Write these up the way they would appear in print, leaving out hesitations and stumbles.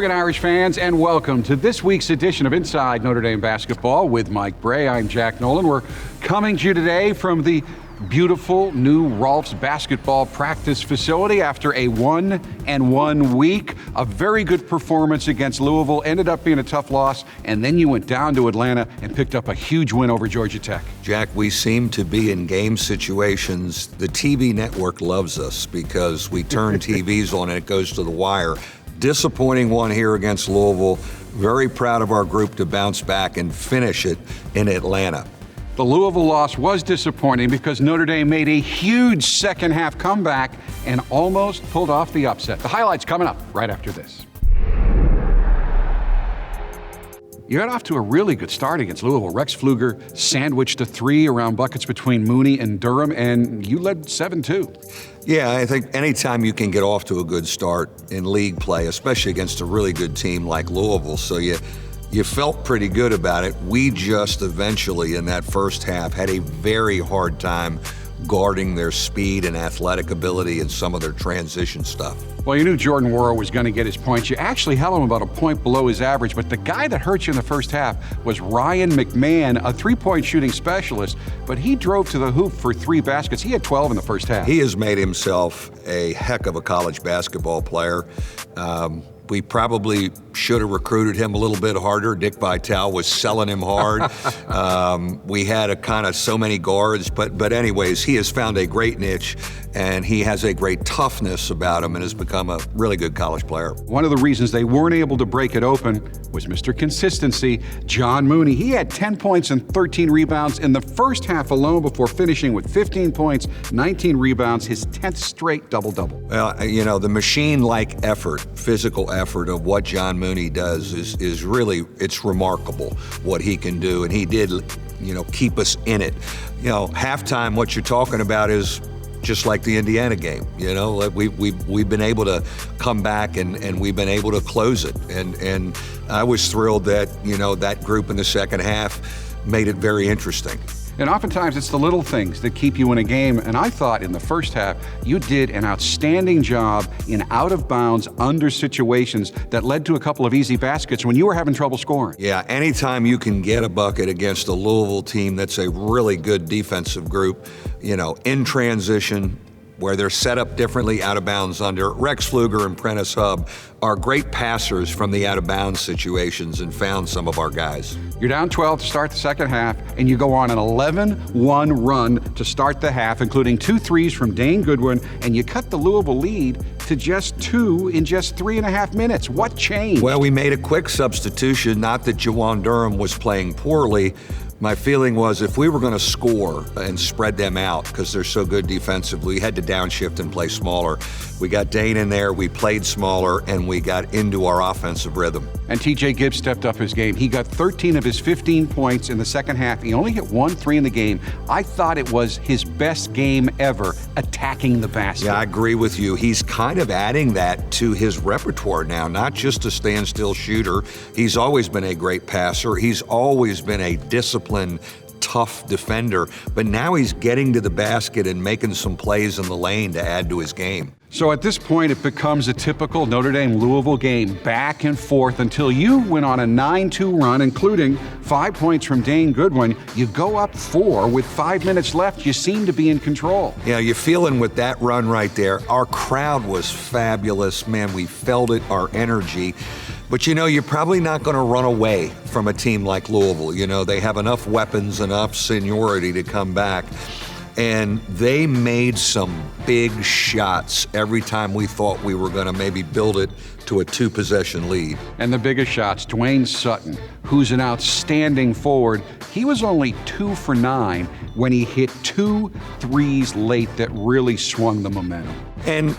Morgan Irish fans, and welcome to this week's edition of Inside Notre Dame Basketball with Mike Brey. I'm Jack Nolan. We're coming to you today from the beautiful new Rolf's basketball practice facility after a 1-1 week. A very good performance against Louisville, ended up being a tough loss, and then you went down to Atlanta and picked up a huge win over Georgia Tech. Jack, we seem to be in game situations. The TV network loves us because we turn TVs on and it goes to the wire. Disappointing one here against Louisville. Very proud of our group to bounce back and finish it in Atlanta. The Louisville loss was disappointing because Notre Dame made a huge second half comeback and almost pulled off the upset. The highlights coming up right after this. You got off to a really good start against Louisville. Rex Pfluger sandwiched a three around buckets between Mooney and Durham, and you led 7-2. Yeah, I think anytime you can get off to a good start in league play, especially against a really good team like Louisville, so you felt pretty good about it. We just eventually, in that first half, had a very hard time guarding their speed and athletic ability and some of their transition stuff. Well, you knew Jordan Worrell was going to get his points. You actually held him about a point below his average, but the guy that hurt you in the first half was Ryan McMahon, a three-point shooting specialist, but he drove to the hoop for 3 baskets. He had 12 in the first half. He has made himself a heck of a college basketball player. We probably should have recruited him a little bit harder. Dick Vitale was selling him hard. We had a kind of so many guards, but anyways, he has found a great niche, and he has a great toughness about him and has become a really good college player. One of the reasons they weren't able to break it open was Mr. Consistency, John Mooney. He had 10 points and 13 rebounds in the first half alone before finishing with 15 points, 19 rebounds, his 10th straight double-double. Well, you know, the machine-like effort, physical effort of what John Mooney does is really, it's remarkable what he can do, and he did, keep us in it. Halftime, what you're talking about is just like the Indiana game. We've been able to come back and we've been able to close it, and I was thrilled that that group in the second half made it very interesting. And oftentimes it's the little things that keep you in a game. And I thought in the first half, you did an outstanding job in out of bounds under situations that led to a couple of easy baskets when you were having trouble scoring. Yeah, anytime you can get a bucket against a Louisville team that's a really good defensive group, in transition, where they're set up differently out of bounds under. Rex Pfluger and Prentice Hub are great passers from the out of bounds situations and found some of our guys. You're down 12 to start the second half, and you go on an 11-1 run to start the half, including 2 threes from Dane Goodwin, and you cut the Louisville lead to just 2 in just 3.5 minutes. What changed? Well, we made a quick substitution, not that Jawan Durham was playing poorly. My feeling was if we were going to score and spread them out, because they're so good defensively, we had to downshift and play smaller. We got Dane in there, we played smaller, and we got into our offensive rhythm. And T.J. Gibbs stepped up his game. He got 13 of his 15 points in the second half. He only hit 1 3 in the game. I thought it was his best game ever attacking the basket. Yeah, I agree with you. He's kind of adding that to his repertoire now, not just a standstill shooter. He's always been a great passer. He's always been a disciplined, tough defender, but now he's getting to the basket and making some plays in the lane to add to his game. So at this point, it becomes a typical Notre Dame-Louisville game, back and forth until you went on a 9-2 run, including 5 points from Dane Goodwin. You go up 4 with 5 minutes left. You seem to be in control. Yeah, you're feeling with that run right there. Our crowd was fabulous. Man, we felt it, our energy. But you're probably not going to run away from a team like Louisville. They have enough weapons, enough seniority to come back. And they made some big shots every time we thought we were going to maybe build it to a 2-possession lead. And the biggest shots, Dwayne Sutton, who's an outstanding forward, he was only 2 for 9 when he hit 2 threes late that really swung the momentum. And,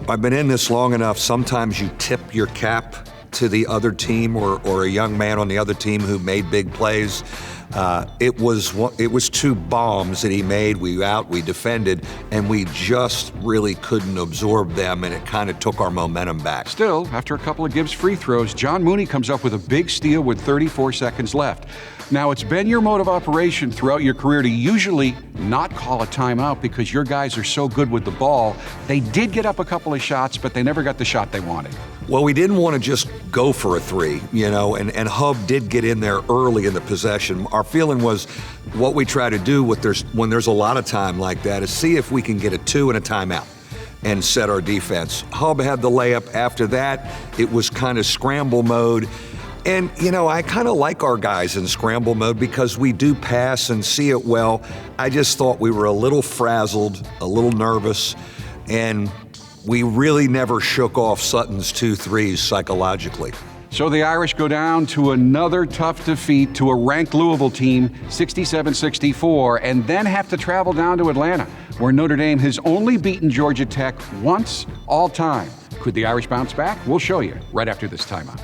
I've been in this long enough, sometimes you tip your cap to the other team or a young man on the other team who made big plays. It was 2 bombs that he made. We defended, and we just really couldn't absorb them, and it kind of took our momentum back. Still, after a couple of Gibbs free throws, John Mooney comes up with a big steal with 34 seconds left. Now, it's been your mode of operation throughout your career to usually not call a timeout because your guys are so good with the ball. They did get up a couple of shots, but they never got the shot they wanted. Well, we didn't want to just go for a three, and Hub did get in there early in the possession. Our feeling was what we try to do when there's a lot of time like that is see if we can get a 2 and a timeout and set our defense. Hub had the layup. After that, it was kind of scramble mode. And, I kind of like our guys in scramble mode because we do pass and see it well. I just thought we were a little frazzled, a little nervous, and we really never shook off Sutton's 2 threes psychologically. So the Irish go down to another tough defeat to a ranked Louisville team, 67-64, and then have to travel down to Atlanta, where Notre Dame has only beaten Georgia Tech once all time. Could the Irish bounce back? We'll show you right after this timeout.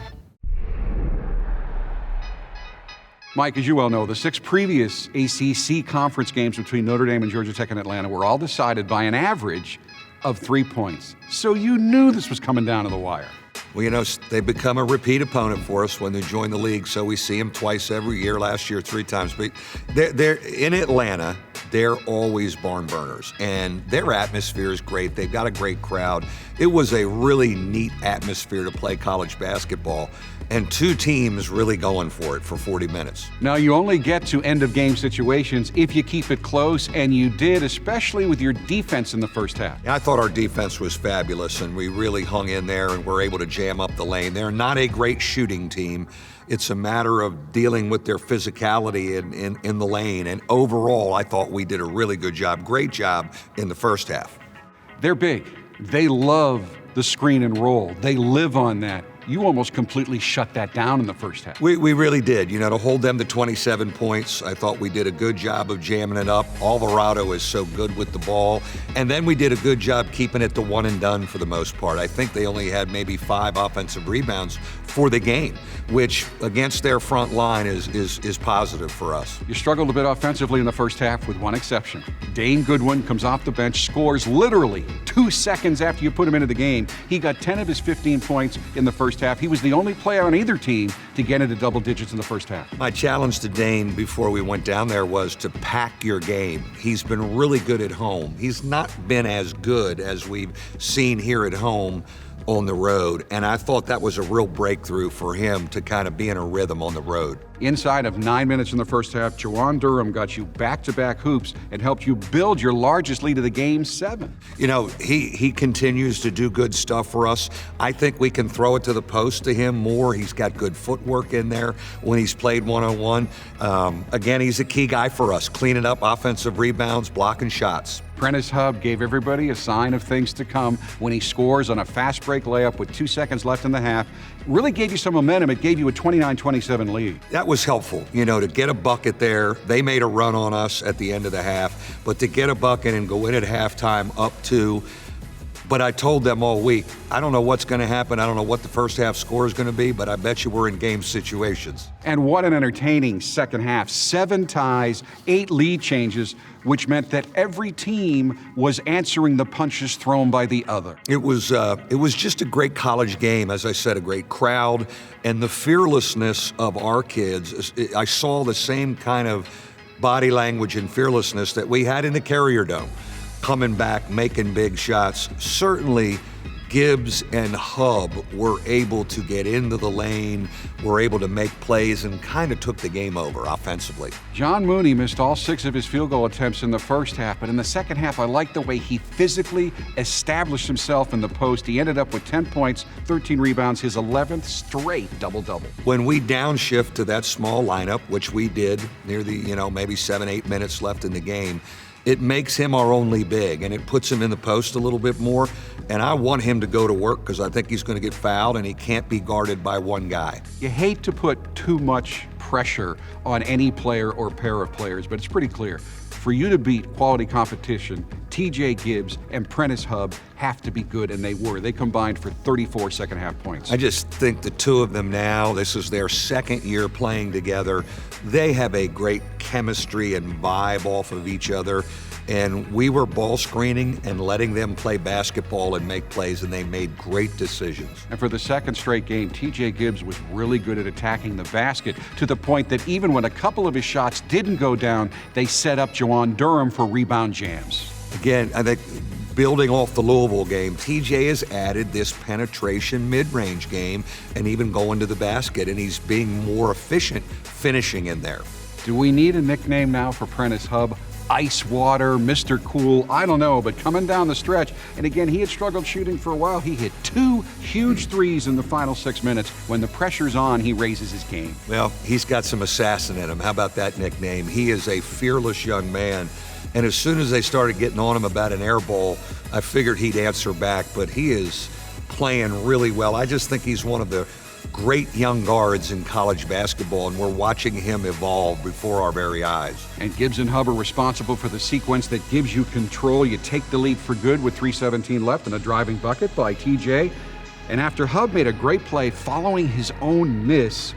Mike, as you well know, the 6 previous ACC conference games between Notre Dame and Georgia Tech and Atlanta were all decided by an average of 3 points. So you knew this was coming down to the wire. Well, they become a repeat opponent for us when they join the league, so we see them twice every year. Last year, 3 times. But they're in Atlanta. They're always barn burners, and their atmosphere is great. They've got a great crowd. It was a really neat atmosphere to play college basketball, and 2 teams really going for it for 40 minutes. Now, you only get to end-of-game situations if you keep it close, and you did, especially with your defense in the first half. I thought our defense was fabulous, and we really hung in there and were able to jam up the lane. They're not a great shooting team. It's a matter of dealing with their physicality in the lane, and overall, I thought we did a really good job, great job in the first half. They're big. They love the screen and roll. They live on that. You almost completely shut that down in the first half. We really did. To hold them to 27 points, I thought we did a good job of jamming it up. Alvarado is so good with the ball. And then we did a good job keeping it to one and done for the most part. I think they only had maybe 5 offensive rebounds for the game, which against their front line is positive for us. You struggled a bit offensively in the first half with one exception. Dane Goodwin comes off the bench, scores literally 2 seconds after you put him into the game. He got 10 of his 15 points in the first half. He was the only player on either team to get into double digits in the first half. My challenge to Dane before we went down there was to pack your game. He's been really good at home. He's not been as good as we've seen here at home on the road, and I thought that was a real breakthrough for him to kind of be in a rhythm on the road. Inside of 9 minutes in the first half, Jawan Durham got you back-to-back hoops and helped you build your largest lead of the game, 7. He continues to do good stuff for us. I think we can throw it to the post to him more. He's got good footwork in there when he's played one-on-one. Again, he's a key guy for us, cleaning up offensive rebounds, blocking shots. Prentice Hub gave everybody a sign of things to come when he scores on a fast break layup with 2 seconds left in the half. Really gave you some momentum. It gave you a 29-27 lead. That was helpful, to get a bucket there. They made a run on us at the end of the half, but to get a bucket and go in at halftime up 2. But I told them all week, I don't know what's going to happen. I don't know what the first half score is going to be, but I bet you we're in game situations. And what an entertaining second half. 7 ties, 8 lead changes, which meant that every team was answering the punches thrown by the other. It was just a great college game, as I said, a great crowd, and the fearlessness of our kids. I saw the same kind of body language and fearlessness that we had in the Carrier Dome. Coming back, making big shots. Certainly, Gibbs and Hub were able to get into the lane, were able to make plays, and kind of took the game over offensively. John Mooney missed all 6 of his field goal attempts in the first half, but in the second half, I liked the way he physically established himself in the post. He ended up with 10 points, 13 rebounds, his 11th straight double-double. When we downshift to that small lineup, which we did near the, maybe 7-8 minutes left in the game, it makes him our only big, and it puts him in the post a little bit more. And I want him to go to work because I think he's going to get fouled, and he can't be guarded by one guy. You hate to put too much pressure on any player or pair of players, but it's pretty clear. For you to beat quality competition, TJ Gibbs and Prentice Hub have to be good, and they were. They combined for 34 second-half points. I just think the two of them now, this is their second year playing together. They have a great chemistry and vibe off of each other. And we were ball screening and letting them play basketball and make plays, and they made great decisions. And for the second straight game, TJ Gibbs was really good at attacking the basket, to the point that even when a couple of his shots didn't go down, they set up Jawan Durham for rebound jams. Again, I think building off the Louisville game, TJ has added this penetration mid-range game and even going to the basket, and he's being more efficient finishing in there. Do we need a nickname now for Prentice Hub? Ice Water, Mr. Cool, I don't know, but coming down the stretch, and again, he had struggled shooting for a while. He hit 2 huge threes in the final 6 minutes. When the pressure's on, he raises his game. Well, he's got some assassin in him. How about that nickname? He is a fearless young man. And as soon as they started getting on him about an air ball, I figured he'd answer back, but he is playing really well. I just think he's one of the great young guards in college basketball, and we're watching him evolve before our very eyes. And Gibbs and Hub are responsible for the sequence that gives you control. You take the lead for good with 3:17 left and a driving bucket by TJ. And after Hub made a great play following his own miss,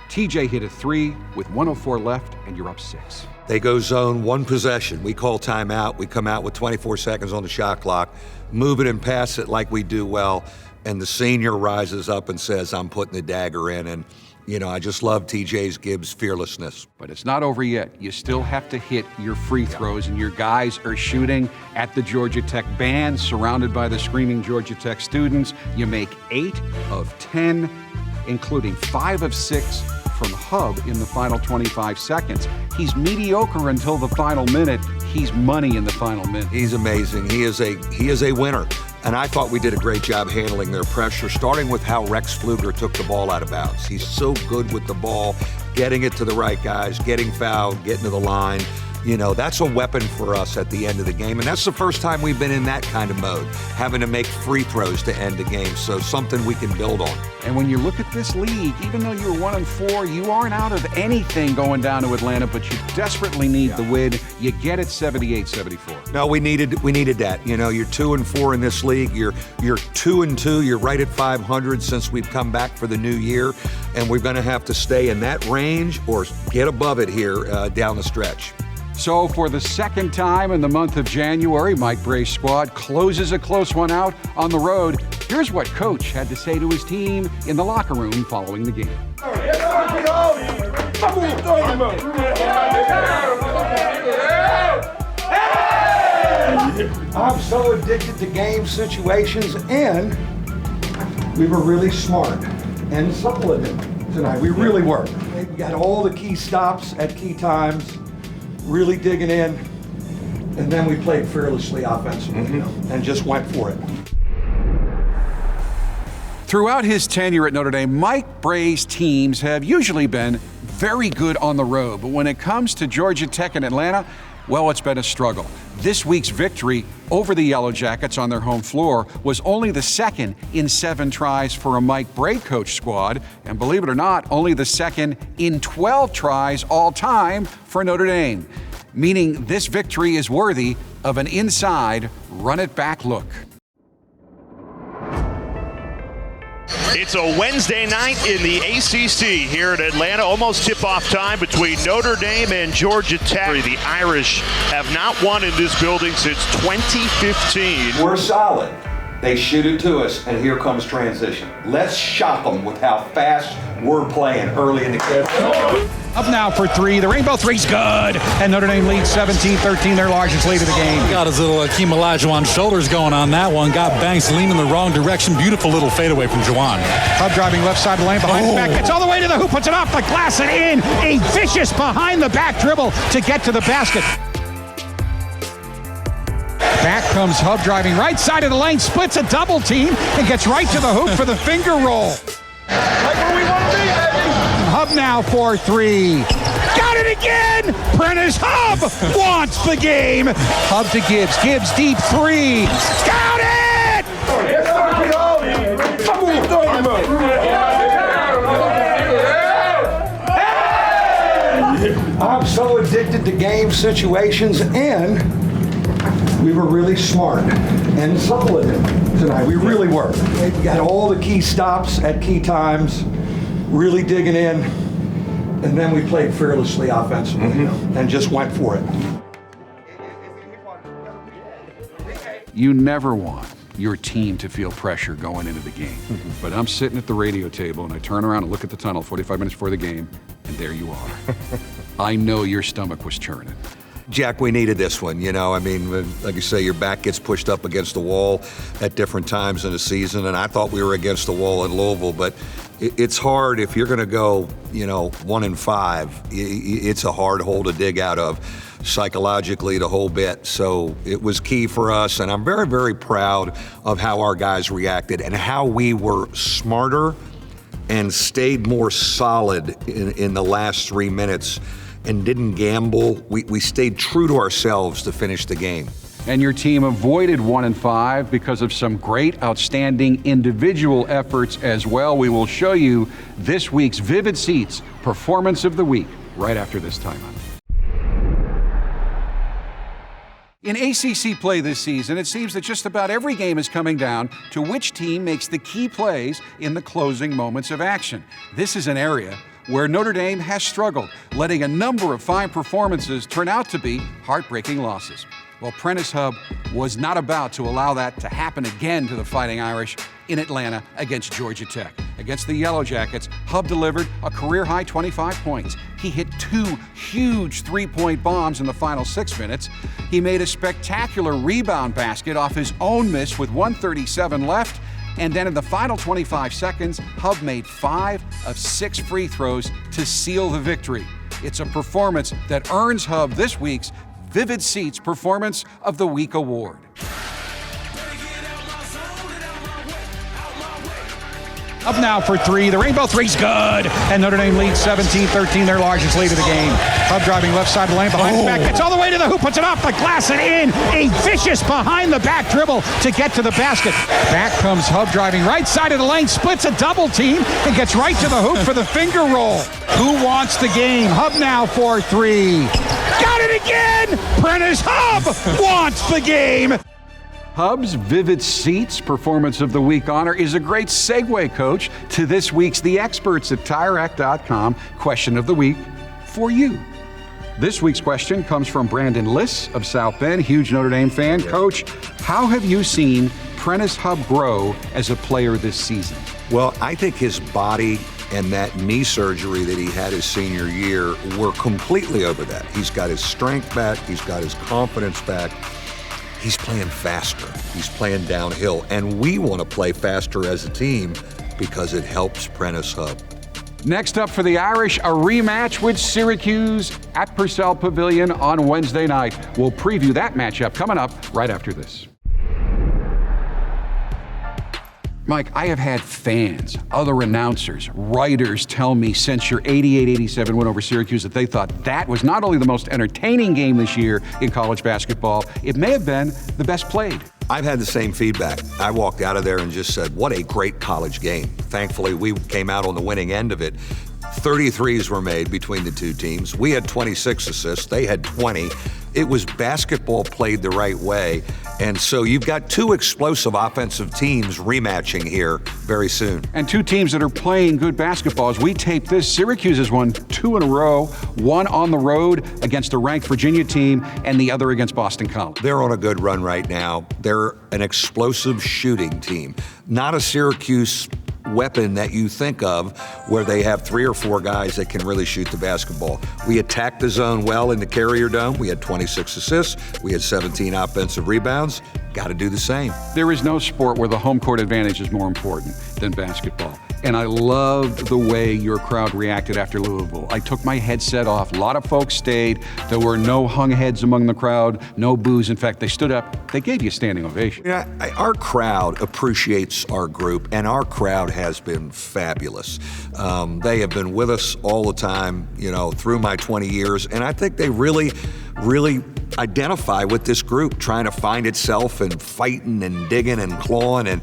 TJ hit a 3 with 1:04 left, and you're up 6. They go zone, one possession. We call timeout. We come out with 24 seconds on the shot clock, move it and pass it like we do well. And the senior rises up and says, I'm putting the dagger in. And, you know, I just love TJ Gibbs' fearlessness. But it's not over yet. You still have to hit your free throws, and your guys are shooting at the Georgia Tech band, surrounded by the screaming Georgia Tech students. You make 8 of 10, including 5 of 6 from Hub in the final 25 seconds. He's mediocre until the final minute. He's money in the final minute. He's amazing. He is a winner. And I thought we did a great job handling their pressure, starting with how Rex Pfluger took the ball out of bounds. He's so good with the ball, getting it to the right guys, getting fouled, getting to the line. You know, that's a weapon for us at the end of the game. And that's the first time we've been in that kind of mode, having to make free throws to end the game. So something we can build on. And when you look at this league, even though you're 1-4, you aren't out of anything going down to Atlanta, but you desperately need the win. You get it 78-74. No, we needed that. You know, you're 2-4 in this league. You're 2-2. You're right at 500 since we've come back for the new year. And we're going to have to stay in that range or get above it here down the stretch. So for the second time in the month of January, Mike Brey's squad closes a close one out on the road. Here's what Coach had to say to his team in the locker room following the game. I'm so addicted to game situations, and we were really smart and supplemented tonight. We really were. We got all the key stops at key times, really digging in, and then we played fearlessly offensively and just went for it. Throughout his tenure at Notre Dame, Mike Brey's teams have usually been very good on the road, but when it comes to Georgia Tech and Atlanta, well, it's been a struggle. This week's victory over the Yellow Jackets on their home floor was only the second in 7 tries for a Mike Brey coach squad, and believe it or not, only the second in 12 tries all time for Notre Dame, meaning this victory is worthy of an inside, run-it-back look. It's a Wednesday night in the ACC here in Atlanta. Almost tip-off time between Notre Dame and Georgia Tech. The Irish have not won in this building since 2015. We're solid. They shoot it to us, and here comes transition. Let's shock them with how fast we're playing early in the game. Up now for 3. The Rainbow Three's good. And Notre Dame leads 17-13, their largest lead of the game. Got his little Akeem Olajuwon shoulders going on that one. Got Banks leaning the wrong direction. Beautiful little fadeaway from Jawan. Hub driving left side of the lane, behind the back. Gets all the way to the hoop, puts it off the glass and in. A vicious behind the back dribble to get to the basket. Back comes Hub driving right side of the lane, splits a double team, and gets right to the hoop for the finger roll. Right where we want to be, baby. Hub now for 3. Got it again! Prentice Hub wants the game. Hub to Gibbs. Gibbs deep 3. Got it! I'm so addicted to game situations, and we were really smart and supplemented tonight. We really were. We got all the key stops at key times, really digging in, and then we played fearlessly offensively and just went for it. You never want your team to feel pressure going into the game. But I'm sitting at the radio table and I turn around and look at the tunnel 45 minutes before the game, and there you are. I know your stomach was churning. Jack, we needed this one. I mean, like you say, your back gets pushed up against the wall at different times in the season, and I thought we were against the wall in Louisville, but it's hard if you're going to go, 1-5. It's a hard hole to dig out of psychologically, the whole bit. So it was key for us, and I'm very, very proud of how our guys reacted and how we were smarter and stayed more solid in the last 3 minutes and didn't gamble. We stayed true to ourselves to finish the game. And your team avoided 1-5 because of some great, outstanding individual efforts as well. We will show you this week's Vivid Seats Performance of the Week right after this timeout. In ACC play this season, it seems that just about every game is coming down to which team makes the key plays in the closing moments of action. This is an area where Notre Dame has struggled, letting a number of fine performances turn out to be heartbreaking losses. Well, Prentice Hub was not about to allow that to happen again to the Fighting Irish in Atlanta against Georgia Tech. Against the Yellow Jackets, Hub delivered a career-high 25 points. He hit 2 huge three-point bombs in the final 6 minutes. He made a spectacular rebound basket off his own miss with 1:37 left. And then in the final 25 seconds, Hub made 5 of 6 free throws to seal the victory. It's a performance that earns Hub this week's Vivid Seats Performance of the Week award. Up now for 3. The Rainbow Three's good. And Notre Dame leads 17-13, their largest lead of the game. Hub driving left side of the lane, behind his back, gets all the way to the hoop, puts it off the glass and in. A vicious behind-the-back dribble to get to the basket. Back comes Hub driving right side of the lane, splits a double team, and gets right to the hoop for the finger roll. Who wants the game? Hub now for 3. Got it again! Prentice Hub wants the game! Hub's Vivid Seats Performance of the Week honor is a great segue, Coach, to this week's The Experts at TireRack.com question of the week for you. This week's question comes from Brandon Liss of South Bend, huge Notre Dame fan. Coach, how have you seen Prentice Hub grow as a player this season? Well, I think his body and that knee surgery that he had his senior year, we're completely over that. He's got his strength back. He's got his confidence back. He's playing faster. He's playing downhill. And we want to play faster as a team because it helps Prentice Hub. Next up for the Irish, a rematch with Syracuse at Purcell Pavilion on Wednesday night. We'll preview that matchup coming up right after this. Mike, I have had fans, other announcers, writers tell me since your 88-87 win over Syracuse that they thought that was not only the most entertaining game this year in college basketball, it may have been the best played. I've had the same feedback. I walked out of there and just said, what a great college game. Thankfully, we came out on the winning end of it. 33s were made between the two teams. We had 26 assists. They had 20. It was basketball played the right way. And so you've got 2 explosive offensive teams rematching here very soon. And 2 teams that are playing good basketball. As we tape this, Syracuse has won 2 in a row, one on the road against a ranked Virginia team and the other against Boston College. They're on a good run right now. They're an explosive shooting team, not a Syracuse weapon that you think of where they have 3 or 4 guys that can really shoot the basketball. We attacked the zone well in the Carrier Dome. We had 26 assists. We had 17 offensive rebounds. Got to do the same. There is no sport where the home court advantage is more important than basketball. And I loved the way your crowd reacted after Louisville. I took my headset off. A lot of folks stayed. There were no hung heads among the crowd, no boos. In fact, they stood up. They gave you a standing ovation. Yeah, our crowd appreciates our group, and our crowd has been fabulous. They have been with us all the time, through my 20 years, and I think they really identify with this group, trying to find itself and fighting and digging and clawing, and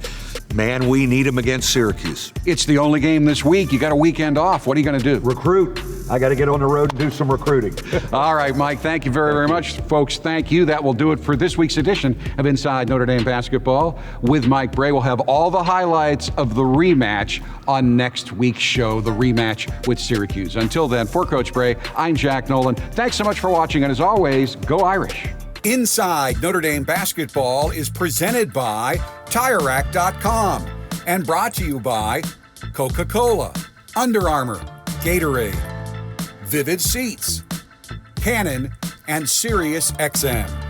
man, we need them against Syracuse. It's the only game this week. You got a weekend off. What are you going to do? Recruit. I got to get on the road and do some recruiting. All right, Mike, thank you very, very much. Folks, thank you. That will do it for this week's edition of Inside Notre Dame Basketball with Mike Brey. We'll have all the highlights of the rematch on next week's show, the rematch with Syracuse. Until then, for Coach Brey, I'm Jack Nolan. Thanks so much for watching, and as always, go Irish. Inside Notre Dame Basketball is presented by TireRack.com and brought to you by Coca-Cola, Under Armour, Gatorade, Vivid Seats, Canon, and SiriusXM.